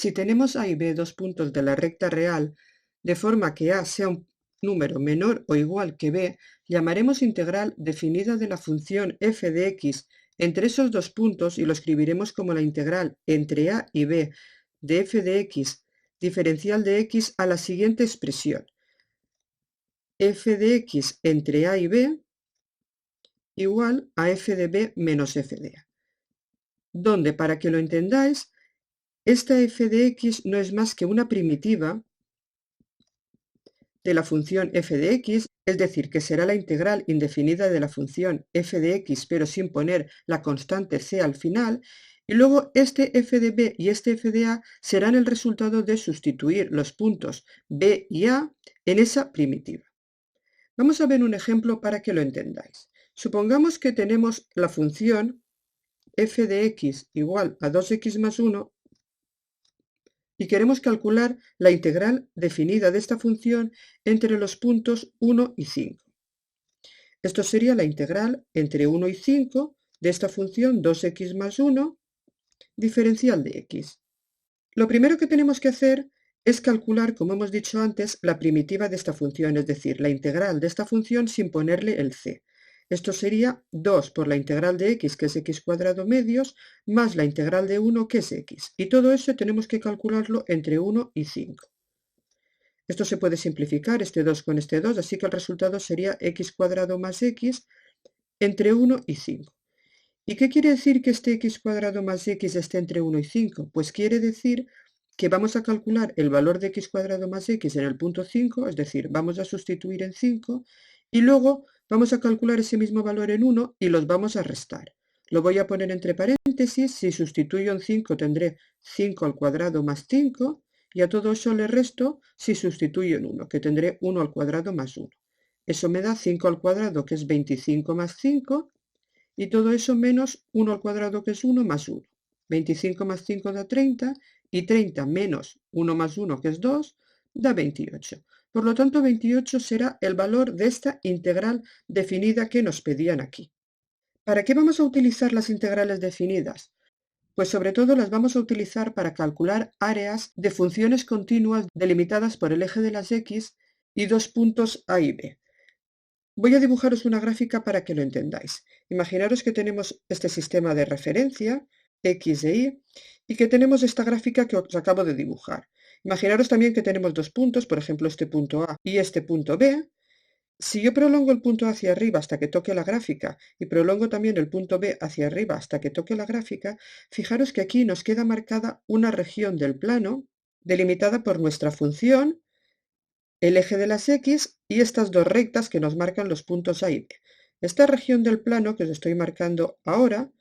Si tenemos A y B dos puntos de la recta real, de forma que A sea un número menor o igual que B, llamaremos integral definida de la función f de x entre esos dos puntos y lo escribiremos como la integral entre A y B de f de x diferencial de x a la siguiente expresión: f de x entre A y B igual a f de b menos f de A. Donde, para que lo entendáis, esta f de x no es más que una primitiva de la función f de x, es decir, que será la integral indefinida de la función f de x, pero sin poner la constante c al final, y luego este f de b y este f de a serán el resultado de sustituir los puntos b y a en esa primitiva. Vamos a ver un ejemplo para que lo entendáis. Supongamos que tenemos la función f de x igual a 2x más 1 y queremos calcular la integral definida de esta función entre los puntos 1 y 5. Esto sería la integral entre 1 y 5 de esta función 2x más 1 diferencial de x. Lo primero que tenemos que hacer es calcular, como hemos dicho antes, la primitiva de esta función, es decir, la integral de esta función sin ponerle el c. Esto sería 2 por la integral de x, que es x cuadrado medios, más la integral de 1, que es x. Y todo eso tenemos que calcularlo entre 1 y 5. Esto se puede simplificar, este 2 con este 2, así que el resultado sería x cuadrado más x entre 1 y 5. ¿Y qué quiere decir que este x cuadrado más x esté entre 1 y 5? Pues quiere decir que vamos a calcular el valor de x cuadrado más x en el punto 5, es decir, vamos a sustituir en 5, y luego vamos a calcular ese mismo valor en 1 y los vamos a restar. Lo voy a poner entre paréntesis, si sustituyo en 5 tendré 5 al cuadrado más 5, y a todo eso le resto si sustituyo en 1, que tendré 1 al cuadrado más 1. Eso me da 5 al cuadrado, que es 25 más 5, y todo eso menos 1 al cuadrado, que es 1, más 1. 25 más 5 da 30, y 30 menos 1 más 1, que es 2, da 28. Por lo tanto, 28 será el valor de esta integral definida que nos pedían aquí. ¿Para qué vamos a utilizar las integrales definidas? Pues sobre todo las vamos a utilizar para calcular áreas de funciones continuas delimitadas por el eje de las x y dos puntos A y B. Voy a dibujaros una gráfica para que lo entendáis. Imaginaros que tenemos este sistema de referencia, x e y, y que tenemos esta gráfica que os acabo de dibujar. Imaginaros también que tenemos dos puntos, por ejemplo este punto A y este punto B. Si yo prolongo el punto A hacia arriba hasta que toque la gráfica y prolongo también el punto B hacia arriba hasta que toque la gráfica, fijaros que aquí nos queda marcada una región del plano delimitada por nuestra función, el eje de las x y estas dos rectas que nos marcan los puntos A y B. Esta región del plano que os estoy marcando ahora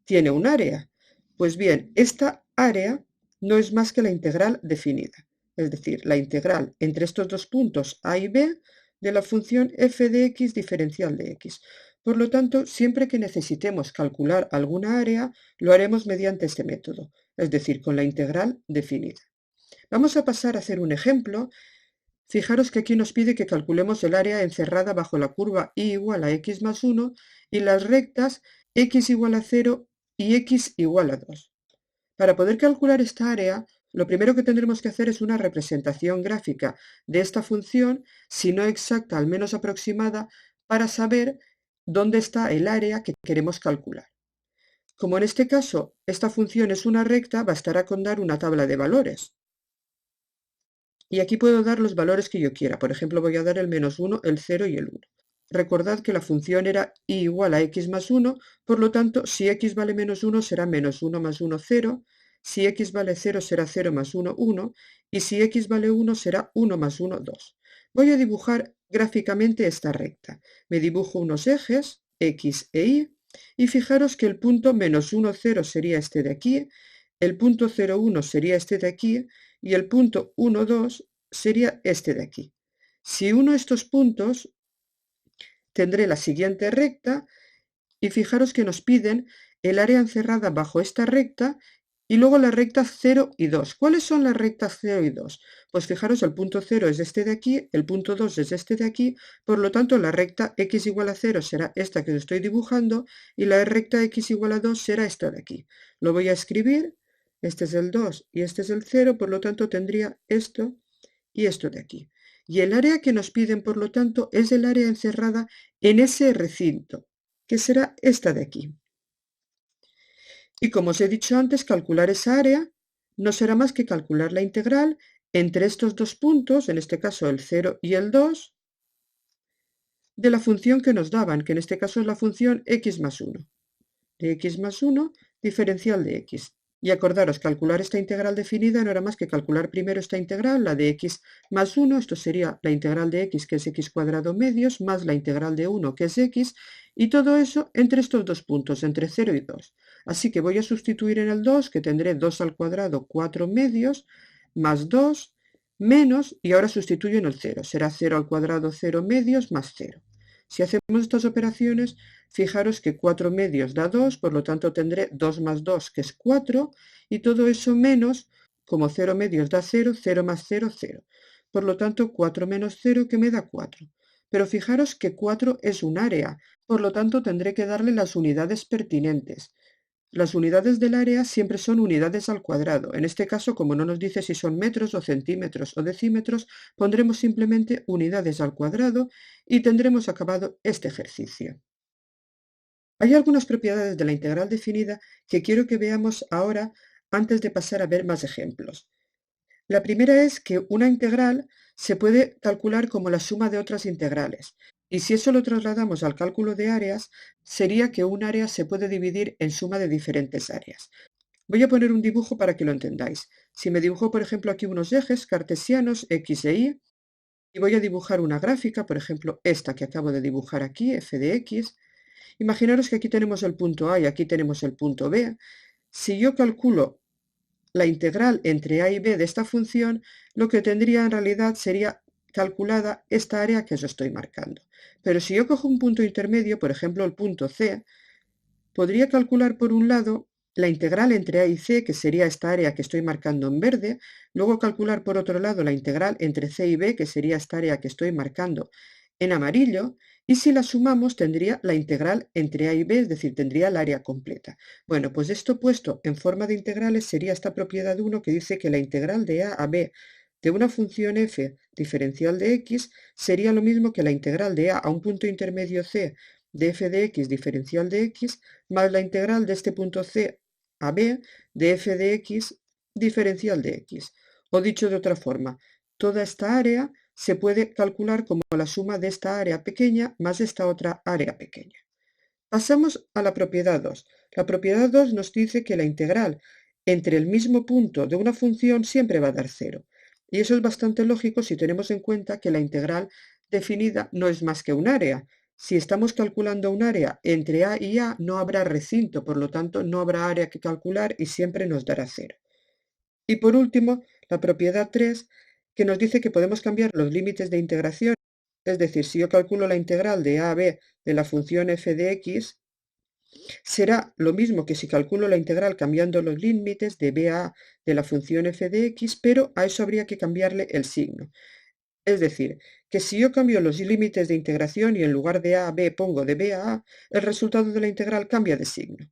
tiene un área. Pues bien, esta área no es más que la integral definida, es decir, la integral entre estos dos puntos A y B de la función f de x diferencial de x. Por lo tanto, siempre que necesitemos calcular alguna área, lo haremos mediante este método, es decir, con la integral definida. Vamos a pasar a hacer un ejemplo. Fijaros que aquí nos pide que calculemos el área encerrada bajo la curva y igual a x más 1 y las rectas x igual a 0 y x igual a 2. Para poder calcular esta área, lo primero que tendremos que hacer es una representación gráfica de esta función, si no exacta, al menos aproximada, para saber dónde está el área que queremos calcular. Como en este caso esta función es una recta, bastará con dar una tabla de valores. Y aquí puedo dar los valores que yo quiera. Por ejemplo, voy a dar el menos 1, el 0 y el 1. Recordad que la función era y igual a x más 1, por lo tanto, si x vale menos 1, será menos 1 más 1, 0. Si x vale 0, será 0 más 1, 1. Y si x vale 1, será 1 más 1, 2. Voy a dibujar gráficamente esta recta. Me dibujo unos ejes, x e y, y fijaros que el punto menos 1, 0 sería este de aquí, el punto 0, 1 sería este de aquí, y el punto 1, 2 sería este de aquí. Si uno estos puntos, tendré la siguiente recta, y fijaros que nos piden el área encerrada bajo esta recta y luego la recta 0 y 2. ¿Cuáles son las rectas 0 y 2? Pues fijaros, el punto 0 es este de aquí, el punto 2 es este de aquí, por lo tanto la recta x igual a 0 será esta que os estoy dibujando y la recta x igual a 2 será esta de aquí. Lo voy a escribir. este es el 2 y este es el 0, por lo tanto tendría esto y esto de aquí. Y el área que nos piden, por lo tanto, es el área encerrada en ese recinto, que será esta de aquí. Y como os he dicho antes, calcular esa área no será más que calcular la integral entre estos dos puntos, en este caso el 0 y el 2, de la función que nos daban, que en este caso es la función x más 1. De x más 1, diferencial de x. Y acordaros, calcular esta integral definida no era más que calcular primero esta integral, la de x más 1, esto sería la integral de x, que es x cuadrado medios, más la integral de 1, que es x, y todo eso entre estos dos puntos, entre 0 y 2. Así que voy a sustituir en el 2, que tendré 2 al cuadrado, 4 medios, más 2, menos, y ahora sustituyo en el 0, será 0 al cuadrado, 0 medios, más 0. Si hacemos estas operaciones, fijaros que 4 medios da 2, por lo tanto tendré 2 más 2, que es 4, y todo eso menos, como 0 medios da 0, 0 más 0, 0. Por lo tanto, 4 menos 0, que me da 4. Pero fijaros que 4 es un área, por lo tanto tendré que darle las unidades pertinentes. Las unidades del área siempre son unidades al cuadrado. En este caso, como no nos dice si son metros o centímetros o decímetros, pondremos simplemente unidades al cuadrado y tendremos acabado este ejercicio. Hay algunas propiedades de la integral definida que quiero que veamos ahora antes de pasar a ver más ejemplos. La primera es que una integral se puede calcular como la suma de otras integrales. Y si eso lo trasladamos al cálculo de áreas, sería que un área se puede dividir en suma de diferentes áreas. Voy a poner un dibujo para que lo entendáis. Si me dibujo, por ejemplo, aquí unos ejes cartesianos, x e y, y voy a dibujar una gráfica, por ejemplo, esta que acabo de dibujar aquí, f de x, imaginaros que aquí tenemos el punto A y aquí tenemos el punto B. Si yo calculo la integral entre a y b de esta función, lo que tendría en realidad sería calculada esta área que os estoy marcando. Pero si yo cojo un punto intermedio, por ejemplo el punto C, podría calcular por un lado la integral entre a y c, que sería esta área que estoy marcando en verde, luego calcular por otro lado la integral entre c y b, que sería esta área que estoy marcando en amarillo, y si la sumamos tendría la integral entre a y b, es decir, tendría el área completa. Bueno, pues esto puesto en forma de integrales sería esta propiedad 1 que dice que la integral de a b de una función f diferencial de x sería lo mismo que la integral de a un punto intermedio c de f de x diferencial de x más la integral de este punto c a b de f de x diferencial de x. O dicho de otra forma, toda esta área se puede calcular como la suma de esta área pequeña más esta otra área pequeña. Pasamos a la propiedad 2. La propiedad 2 nos dice que la integral entre el mismo punto de una función siempre va a dar 0. Y eso es bastante lógico si tenemos en cuenta que la integral definida no es más que un área. Si estamos calculando un área entre A y A, no habrá recinto, por lo tanto no habrá área que calcular y siempre nos dará 0. Y por último, la propiedad 3, que nos dice que podemos cambiar los límites de integración. Es decir, si yo calculo la integral de a a b de la función f de x, será lo mismo que si calculo la integral cambiando los límites de b a a de la función f de x, pero a eso habría que cambiarle el signo. Es decir, que si yo cambio los límites de integración y en lugar de a a b pongo de b a a, el resultado de la integral cambia de signo.